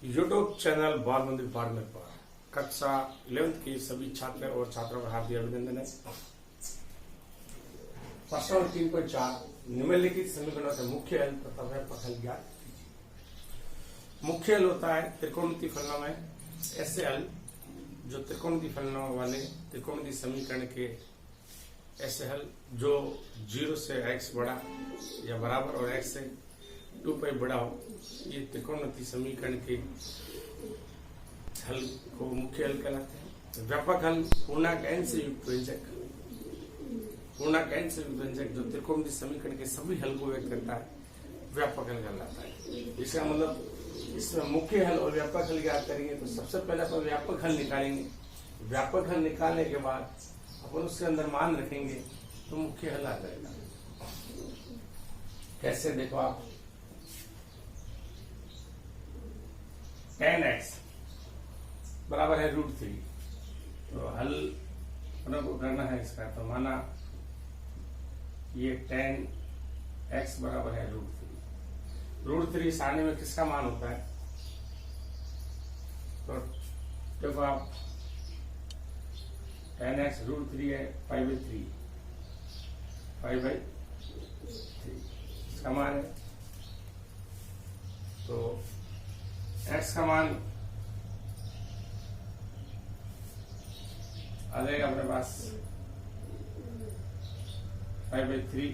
YouTube channel बाल मंदिर बाड़मेर पर कक्षा 11th की सभी छात्र और छात्रों का हार्दिक अभिनंदन है। प्रश्न 3.4 निम्नलिखित समीकरणों से मुख्य हल तथा व्यापक हल ज्ञात कीजिए। मुख्य हल होता है त्रिकोणमितीय फलनों में ऐसे हल जो त्रिकोणमितीय फलनों वाले त्रिकोणमितीय समीकरण के ऐसे हल जो 0 से x बड़ा या बराबर और x से 2π बड़ा हो, ये त्रिकोणमितीय समीकरण के हल को मुख्य हल कहलाते हैं। व्यापक हल पूर्णांक n से युक्त व्यंजक, पूर्णांक n से युक्त व्यंजक जो त्रिकोणमितीय समीकरण के सभी हल को व्यक्त करता है, व्यापक हल कहलाता है। इसका मतलब इसमें मुख्य हल और व्यापक हल ज्ञात करेंगे तो सबसे पहले अपन व्यापक हल निकालेंगे। व्यापक हल निकालने के बाद अपन उसके अंदर मान रखेंगे तो मुख्य हल आ जाएगा। कैसे देखो आप, tan x बराबर है √3, तो हल अपने को करना है इसका। तो माना ये tan x बराबर है √3 सारणी में किसका मान होता है? तो देखो आप, tan x √3 है π/3, इसका मान है। तो x का मान आ जाएगा अपने पास π/3।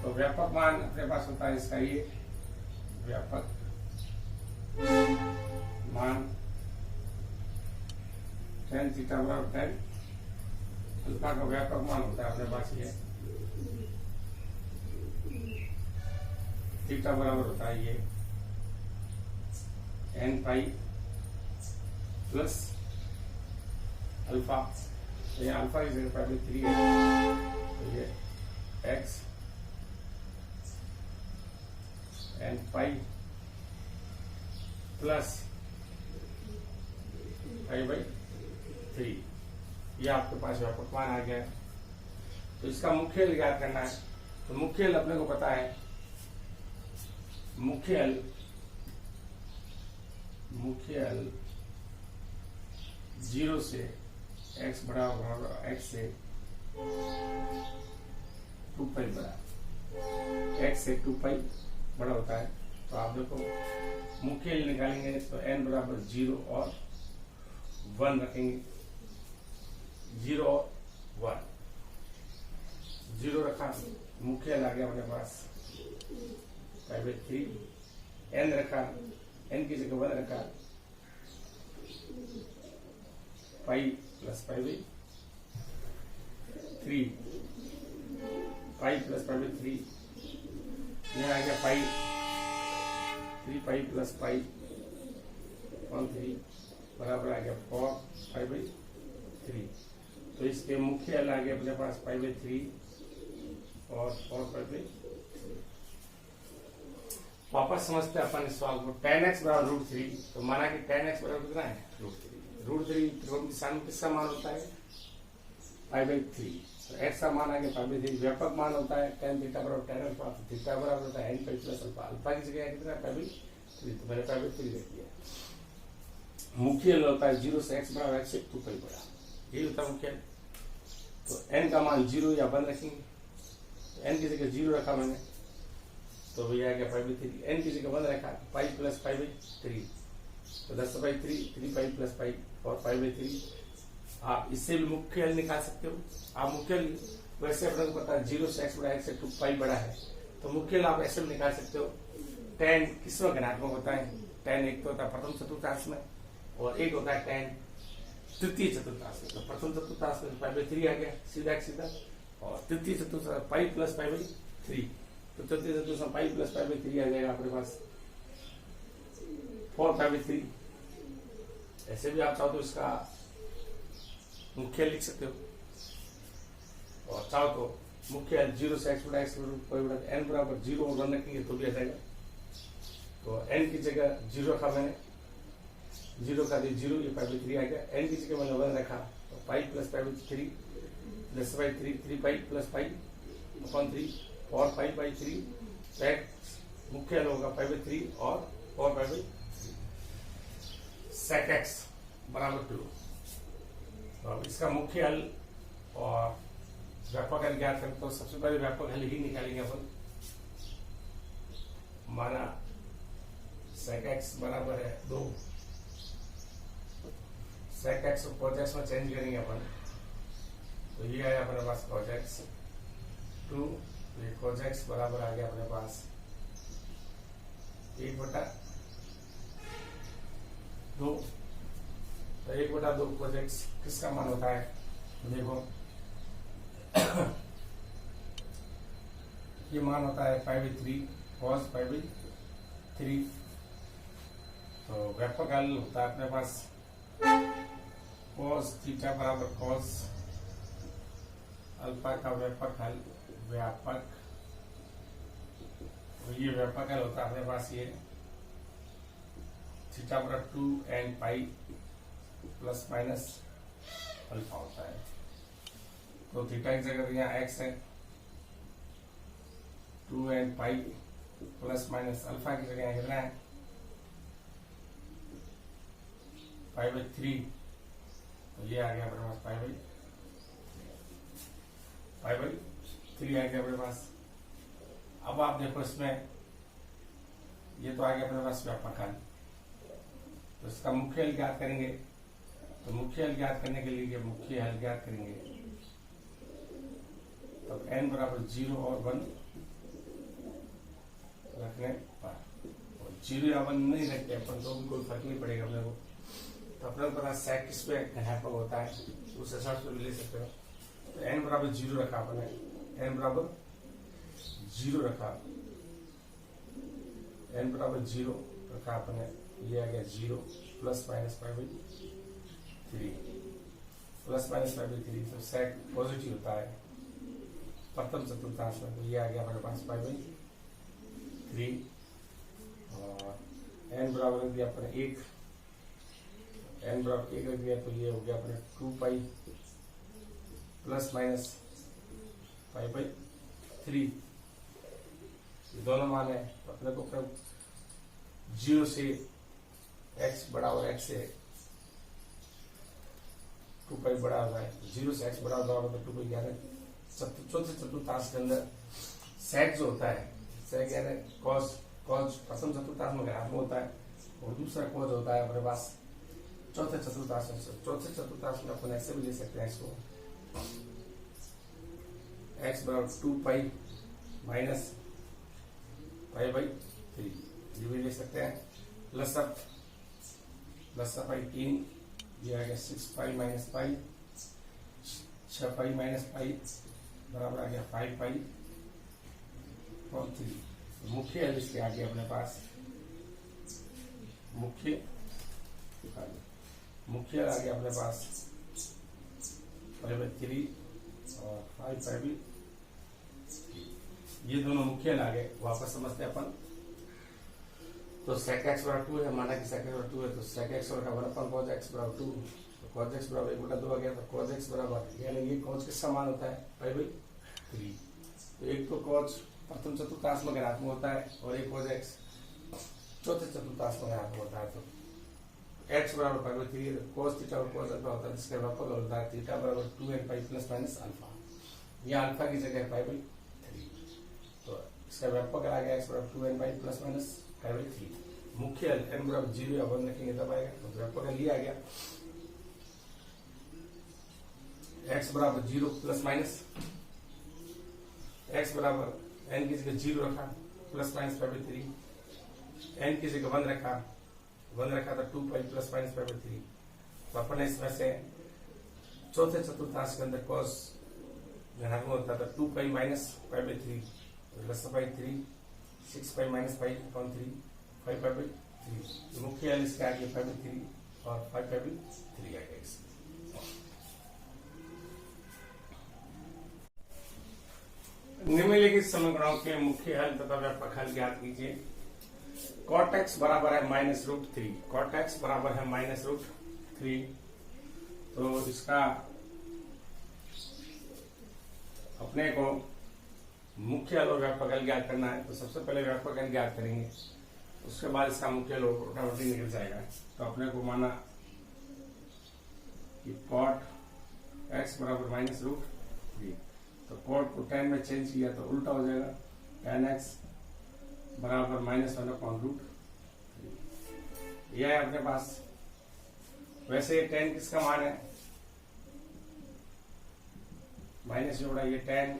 तो व्यापक मान अपने पास होता है इसका, ये व्यापक मान tan थीटा बराबर tan अल्फा का व्यापक मान होता है अपने पास ये थीटा बराबर होता है ये n π प्लस अल्फा। तो ये अल्फा की जगह π/3 है, तो ये x n π प्लस π/3, ये आपके पास व्यापक मान आ गया है। तो इसका मुख्य हल ज्ञात करना है। तो मुख्य हल अपने को पता है, मुख्य हल 0 से x बराबर x से 2π बड़ा, x से 2π बड़ा होता है। तो आप देखो मुख्य हल निकालेंगे तो n बराबर 0 और 1 रखेंगे। 0 और 1, 0 रखा, मुख्य हल आ गया अपने पास π/3, n रखा, n की जगह 1 रखा, π प्लस π/3, π प्लस π/3, यहाँ आ गया π, 3π प्लस π/3 बराबर आ गया 4π/3। तो इसके मुख्य हल आ गया अपने पास π/3 और 4π/3। वापस समझते हैं अपन इस सवाल को। tan x बराबर √3, तो माना कि tan x बराबर कितना है? √3 त्रिकोणमितीय सारणी में किसका मान होता है? π/3। तो x का मान आ गया π/3। व्यापक मान होता है tan थीटा बराबर tan अल्फा, तो थीटा बराबर होता है n π प्लस अल्फा। अल्फा की जगह कितना है? π/3, तो मैंने π/3 लिख दिया। मुख्य हल होता है 0 से x बराबर x से 2π बड़ा, यही होता है मुख्य हल। तो n का मान 0 या 1 रखेंगे, n की जगह 0 रखा मैंने, तो ये आ गया π/3। n की जगह 1 रखा, π प्लस π/3, तो 10π3, 3π प्लस π और π/3। आप इससे भी मुख्य हल निकाल सकते हो। आप मुख्य हल वैसे अपने को पता है 0 से x बड़ा x से 2π बड़ा है, तो मुख्य हल आप ऐसे भी निकाल सकते हो। tan किसमें घनात्मक होता है? tan एक तो होता है प्रथम चतुर्थांश में और एक होता है tan तृतीय चतुर्थांश में। तो प्रथम चतुर्थांश में π/3 आ गया सीधा, और तृतीय चतुर्थांश π प्लस π/3, तो तृतीय चतुर्थांश π प्लस π/3 आ जाएगा अपने पास 4π/3। ऐसे भी आप चाहो तो इसका मुख्य लिख सकते हो, और चाहो तो मुख्य 0 से x बड़ा x बड़ा n बराबर 0 और 1 रखेंगे तो भी आ जाएगा। तो n की जगह 0 रखा मैंने, 0 का 0, ये π/3 आ गया। n की जगह मैंने 1 रखा, तो π प्लस π/3 10/3, 3π प्लस π/3 4π/3 x मुख्य हल होगा पाई बाई 3 और 4 पाई बाई 3। sec x बराबर 2। तो अब इसका मुख्य हल और व्यापक हल ज्ञात करें तो सबसे पहले व्यापक हल ही निकालेंगे अपन। माना sec x बराबर है 2, sec x को cos x में चेंज करेंगे अपन, तो ये आया अपने पास cos x 2, ये cos x बराबर आ गया अपने पास 1/2। तो 1/2 cos x किसका मान होता है? देखो ये मान होता है pi by 3 cos pi by 3। तो व्यापक हल होता है अपने पास cos थीटा बराबर cos अल्फा का व्यापक हल व्यापक। तो ये व्यापक हल होता है अपने पास ये थीटा बराबर 2n pi plus minus alpha होता है। तो थीटा की जगह यहाँ x है, 2n pi plus minus alpha की जगह कितना है पाई बाई 3। तो ये आ गया अपने पास पाई बाई 3 आ गया अपने पास। अब आप देखो इसमें ये तो आ गया अपने पास व्यापक हल, तो इसका मुख्य हल ज्ञात करेंगे। तो मुख्य हल ज्ञात करने के लिए मुख्य हल ज्ञात करेंगे तब n बराबर 0 और 1 रखने पर, और 0 या 1 नहीं रखते अपन तो भी कोई फर्क नहीं पड़ेगा अपने को। तो अपने को पता sec किस पे घनात्मक होता है, उस हिसाब से ले सकते हो। तो n बराबर 0 रखा अपने, n बराबर 0 रखा, n बराबर 0 रखा अपने, ये आ गया 0 plus minus pi by 3 plus minus pi by 3। तो sec पॉजिटिव होता है प्रथम चतुर्थांश में, तो ये आ गया हमारे पास पाई बाई 3 और n बराबर रख दिया अपने 1, n बराबर 1 रख दिया, तो ये हो गया अपने 2 pi plus minus pi by 3। ये दोनों मान है, तो अपने को 0 से x बड़ा और x से 2 पाई बड़ा होता है, 0 से x बड़ा होता है तो 2 पाई क्या है चौथे चतुर्थांश के अंदर sec जो होता है, sec यानी cos प्रथम चतुर्थांश में घनात्मक होता है और दूसरा cos होता है अपने पास चौथे चतुर्थांश में। चौथे चतुर्थांश में अपन ऐसे भी ले सकते हैं इसको, x बराबर 2 पाई माइनस पाई बाई 3, ये भी ले सकते हैं। प्लस पाई 3, ये आ गया 6 pi minus pi, 6 pi minus pi बराबर आ गया 5 पाई और 3। मुख्य हल इसके आ गया अपने पास, मुख्य हल आ गया अपने पास पाई बाई 3 और 5 पाई बाई 3। ये दोनों मुख्य हल आ गए। वापस समझते हैं अपन। तो sec x बराबर 2 है, माना कि sec x बराबर 2 है, तो sec x बराबर 1 cos x बराबर 2, तो cos x बराबर 1/2 आ गया। तो cos x बराबर यानी ये cos किसका मान होता है पाई बाई 3। तो एक तो cos प्रथम चतुर्थांश में घनात्मक होता है और एक cos x चौथे चतुर्थांश में घनात्मक होता है। तो x बराबर पाई बाई 3, cos थीटा और cos अल्फा होता है, जिसका व्यापक होता है थीटा बराबर 2n pi plus minus alpha. यहाँ अल्फा की जगह पाई बाई 3, तो इसका व्यापक आ गया x बराबर 2n pi plus minus pi by 3। मुख्य हल n बराबर 0 या 1 रखेंगे तब आएगा, तो व्यापक हल ये आ गया x बराबर 0 प्लस माइनस, x बराबर n की जगह 0 रखा plus minus pi by 3, n की जगह 1 रखा तो 2 pi plus minus pi by 3। तो अपन इसमें से चौथे चतुर्थांश के अंदर cos घनात्मक होता था 2 pi minus pi by 3, plus pi 3, 6 pi minus pi upon 3, 5 pi by 3। मुख्य हल इसका आ गया पाई बाई 3 और 5 पाई बाई 3 आ गया। निम्नलिखित समीकरणों के मुख्य हल तथा व्यापक हल ज्ञात कीजिए। cot x बराबर है -√3, cot x बराबर है -√3। तो इसका अपने को मुख्य हल और व्यापक हल ज्ञात करना है, तो सबसे पहले व्यापक हल ज्ञात करेंगे, उसके बाद इसका मुख्य हल ऑटोमेटिक निकल जाएगा। तो अपने को माना कि cot x बराबर -√3, तो cot को tan में चेंज किया तो उल्टा हो जाएगा, tan x बराबर -1/√3। यह है अपने पास। वैसे ये tan किसका मान है, माइनस जोड़ा, ये tan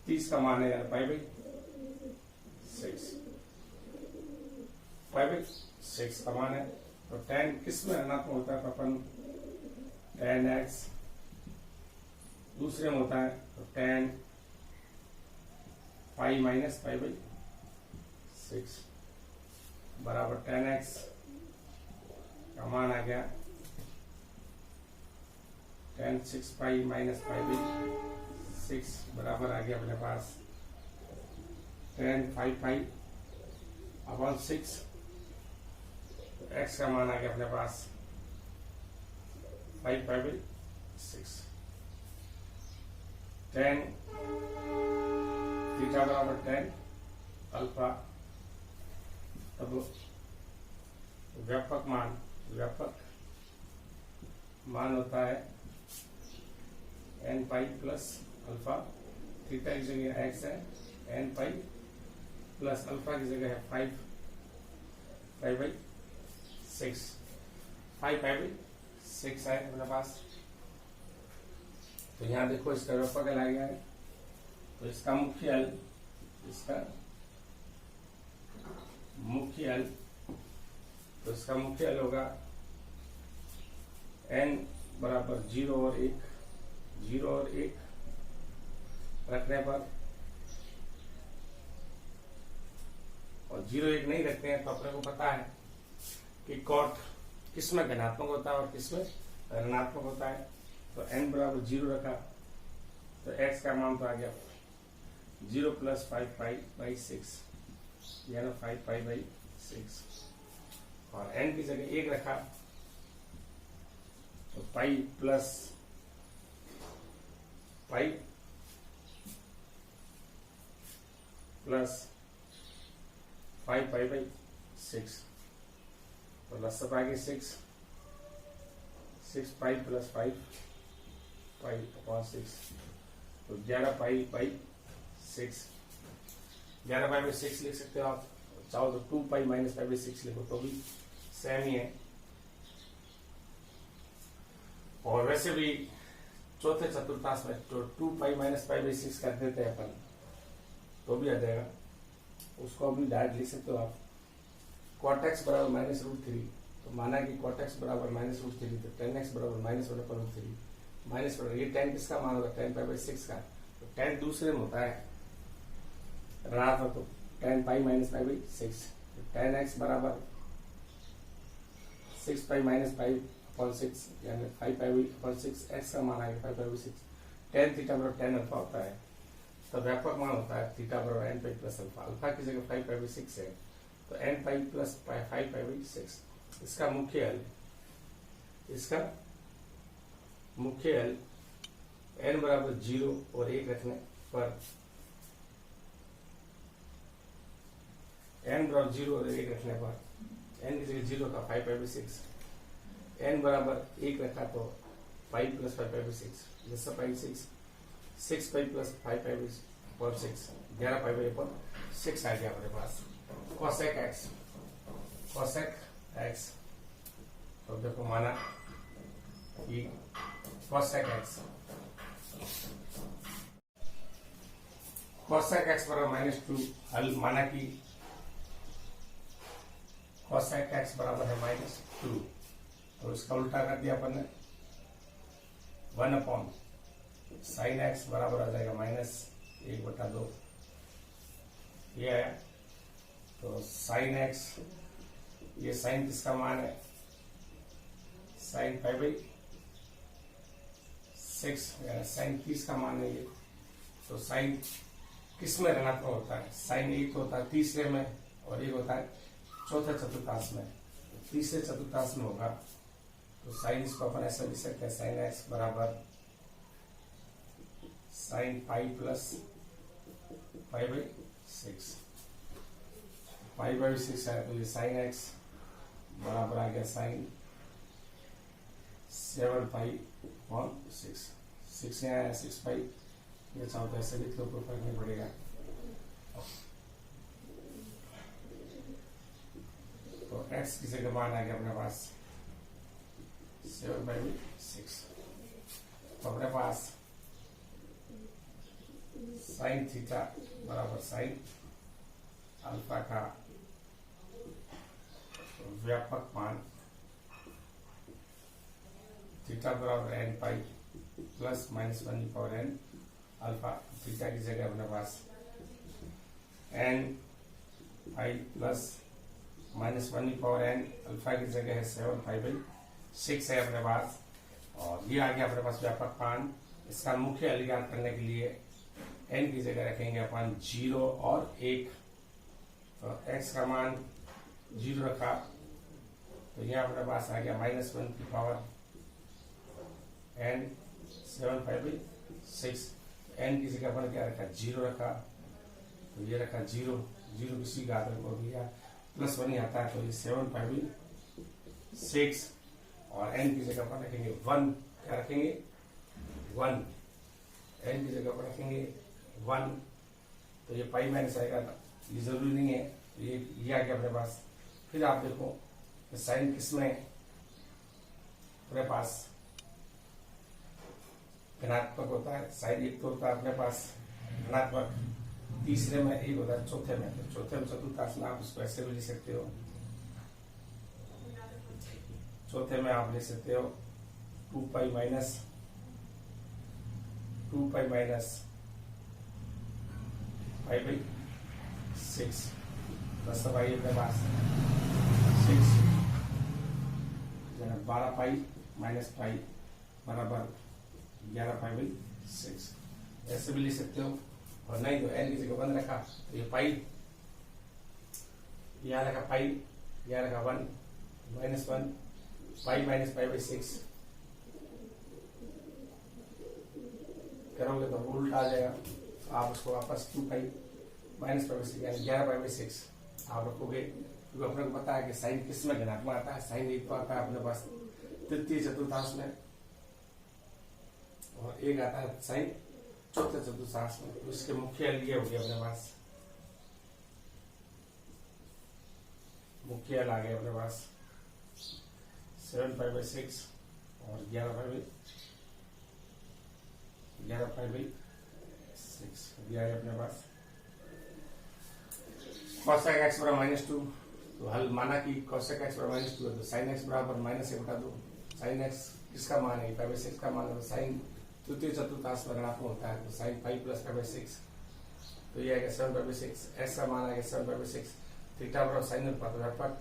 30 का मान है, यार π/6 का मान है। तो tan किस में ऋणात्मक होता है, तो अपन tan x दूसरे में होता है, तो tan π माइनस π/6 बराबर tan x का मान आ गया tan 6π माइनस π/6 बराबर आ गया अपने पास tan 5π/6। x का मान आ गया अपने पास 5π/6। tan थीटा बराबर tan अल्फा। तब व्यापक मान होता है n π प्लस अल्फा, थीटा की जगह x है, n π प्लस अल्फा की जगह है 5π/6 है अपने पास। तो यहाँ देखो इसका व्यापक हल आ गया है। तो इसका मुख्य हल होगा n बराबर 0 और 1 रखने पर, और 0 1 नहीं रखते हैं तो अपने को पता है कि cot किस में धनात्मक होता है और किस में ऋणात्मक होता है। तो n बराबर 0 रखा तो x का मान तो आ गया 0 प्लस 5π/6 यानी 5π/6, और n की जगह 1 रखा तो π प्लस 5π/6, तो लसअप आ गया 6π प्लस 5π/6, तो 11π/6 लिख सकते हो आप। चाहो तो 2π माइनस π/6 लिखो तो भी सेम ही है। और वैसे भी चौथे चतुर्थांश में तो 2π माइनस π/6 कर देते हैं अपन तो भी आ जाएगा, उसको भी डायरेक्ट लिख सकते हो आप। cot x बराबर -√3, तो माना कि cot x बराबर -√3, तो tan x बराबर -1/√3 माइनस बराबर, ये tan किसका मान होगा, tan π/6 का। तो tan दूसरे में होता है ऋणात्मक, तो tan π माइनस π/6, तो tan x बराबर 6π माइनस π/6 यानी 5π/6, x का मान आएगा 5π/6। tan थीटा बराबर tan अल्फा होता है, तो व्यापक मान होता है थीटा बराबर n π प्लस अल्फा। अल्फा की जगह 5π/6 है, तो n π प्लस 5π/6। इसका मुख्य हल n बराबर 0 और 1 रखने पर, n बराबर 0 और 1 रखने पर, n की जगह 0 का 5π/6, n बराबर 1 रखा तो 5 प्लस 5π/6 जैसा 6π प्लस 5π/6 11π/6 आ गया हमारे पास। cosec x, तो देखो माना कि cosec x बराबर -2, हल माना कि cosec x बराबर है -2, तो इसका उल्टा कर दिया अपन ने 1/sin x बराबर आ जाएगा -1/2। ये है तो sin x, ये sin किसका मान है, sin π/6 sin 30 का मान है ये। तो sin किस में ऋणात्मक होता है, sin 1 होता है तीसरे में और 1 होता है चौथे चतुर्थांश में। तीसरे चतुर्थांश में होगा तो sin इसको अपन ऐसा लिख सकते हैं sin x बराबर sine pi plus pi by 6, pi by 6 है तो ये साइन एक्स बराबर आ गया साइन 7 पाई और 6 यहाँ आया 6 पाई, ये चाहो तो ऐसे लिख लो, कोई फर्क नहीं पड़ेगा। तो x की जगह मान आ गया अपने पास 7 बाई 6, तो अपने पास साइन थीटा बराबर साइन अल्फा का व्यापक मान थीटा बराबर एन पाई प्लस माइनस 1 की पावर एन अल्फा, थीटा की जगह अपने पास एन पाई प्लस माइनस 1 की पावर एन, अल्फा की जगह है 7 पाई बाई 6 है अपने पास, और ये आ गया अपने पास व्यापक मान। इसका मुख्य अलिज्ञात करने के लिए एन की जगह रखेंगे अपन 0 और 1, तो x का मान 0 रखा तो यहाँ अपने पास आ गया -1 की power n 7 pi by 6, n की जगह अपन क्या रखा 0 रखा, तो ये रखा 0 किसी घात को दिया प्लस 1 ही आता है, तो ये 7 पाई बाई 6, और n की जगह पर रखेंगे 1, क्या रखेंगे 1, n की जगह पर रखेंगे 1, तो ये पाई माइनस आएगा, ये जरूरी नहीं है, तो ये आ गया अपने पास। फिर आप देखो साइन किसमें अपने पास धनात्मक होता है, साइन एक तो होता है अपने पास धनात्मक, तीसरे में एक होता है चौथे में, तो चौथे में चतुर्थांश में आप इसको ऐसे भी लिख सकते हो, चौथे में आप लिख सकते हो 2 पाई माइनस पाई बाई 6, बस अब आइए अपने पास 6 12 पाई माइनस पाई बराबर 11 पाई बाई 6, ऐसे भी लिख सकते हो, और नहीं तो एन की जगह 1 रखा तो ये पाई, यहाँ रखा पाई, यहाँ रखा 1 -1 पाई माइनस पाई बाई 6 करोगे तो उल्टा आ जाएगा, तो आप उसको वापस 2 पाई माइनस पाई बाई 6 यानी 11 पाई बाई 6 आप रखोगे, क्योंकि अपने को पता है कि साइन किस में धनात्मक आता है, साइन एक तो आता है अपने पास तृतीय चतुर्थांश में, और एक आता है साइन चौथे चतुर्थांश में, तो इसके मुख्य हल ये हो गया अपने पास, मुख्य हल आ गया अपने पास 7 पाई बाई 6 और 11 पाई बाई 6 दिया है अपने पास। cosec x बराबर -2, तो हल माना कि cosec x बराबर -2 है, तो sin x बराबर -1/2, sin x किसका मान है पाई बाई 6 का मान है, तो साइन तृतीय चतुर्थांश में ऋणात्मक होता है, तो sine pi plus pi by 6, तो ये आएगा 7 पाई बाई 6, x का मान आएगा 7 पाई बाई 6, थीटा बराबर साइन अल्फा, तो व्यापक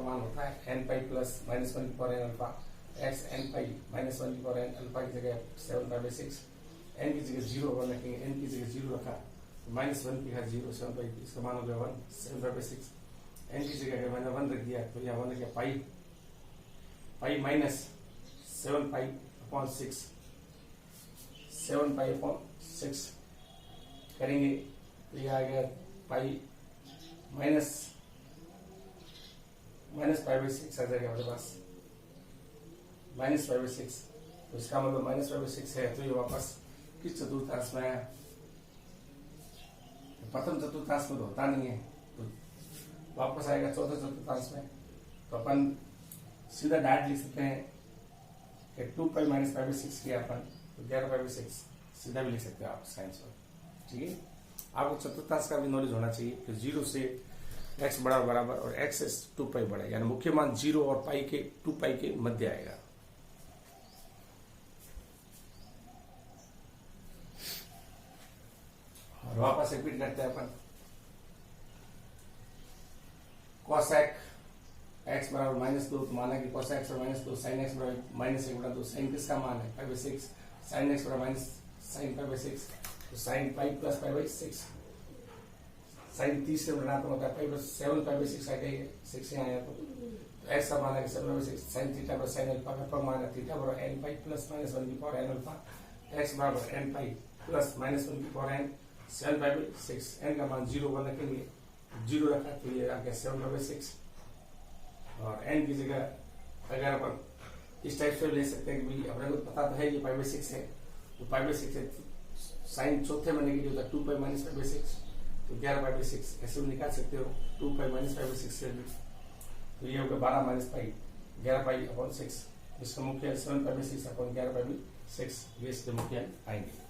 मान होता है n पाई प्लस -1 की power n alpha, x n पाई -1 की पावर n अल्फा की जगह 7 पाई बाई 6, n की जगह 0 1 रखेंगे, n की जगह 0 रखा -1 की है 0, 7 पाई इसका मान हो गया 1 7 पाई बाई 6, n की जगह मैंने 1 रख दिया, तो यहाँ 1 रख दिया pi minus 7 pi upon 6, 7 pi upon 6 करेंगे, तो यह आ गया पाई माइनस पाई बाई 6 आ जाएगा हमारे पास माइनस पाई बाई 6, तो इसका मतलब माइनस पाई बाई 6 है, तो ये वापस किस चतुर्थांश में है, प्रथम चतुर्थांश में तो होता नहीं है, तो वापस आएगा चौथे चतुर्थांश में, तो अपन सीधा डायरेक्ट लिख सकते हैं कि 2 पाई माइनस पाई बाई 6 किया अपन, तो 11 पाई बाई 6 सीधा भी लिख सकते हो आप साइंस में, ठीक है। आपको चतुर्थांश का भी नॉलेज होना चाहिए कि 0 से x बराबर और x से 2 पाई बड़ा, यानी मुख्य मान 0 और पाई के 2 पाई के मध्य आएगा। और वापस रिपीट करते हैं अपन, cosec x बराबर -2, तो माना कि cosec x बराबर -2, sin x बराबर -1/2, sin किसका मान है पाई बाई 6, sin x बराबर sin पाई बाई 6, तो sin pi plus pi by 6, sin 30 से ऋणात्मक होता है, पाई प्लस 7 पाई बाई 6 आ गई, 6 यहाँ आया, तो x का मान है 7 पाई बाई 6, sin थीटा पर sin अल्फा का मान है थीटा बराबर n पाई प्लस -1 की पावर n अल्फा, x बराबर n पाई प्लस माइनस 1 की power n 7 pi by 6 n का मान 0 1 रखेंगे, 0 रखा तो ये आ गया 7 पाई बाई 6 और n की जगह अगर अपन इस टाइप से ले सकते हैं कि भाई अपने को पता तो है ये पाई बाई 6 है, तो पाई बाई 6 है, साइन चौथे में नेगेटिव होता है 2 पाई माइनस पाई बाई 6, तो 11 पाई बाई 6 ऐसे भी निकाल सकते हो 2 पाई माइनस पाई बाई 6 से भी, तो ये होगा 12 माइनस पाई 11 पाई अपॉन 6, इसका मुख्य 7 pi by 6 upon 11 pi by 6, ये इसके मुख्य आएंगे।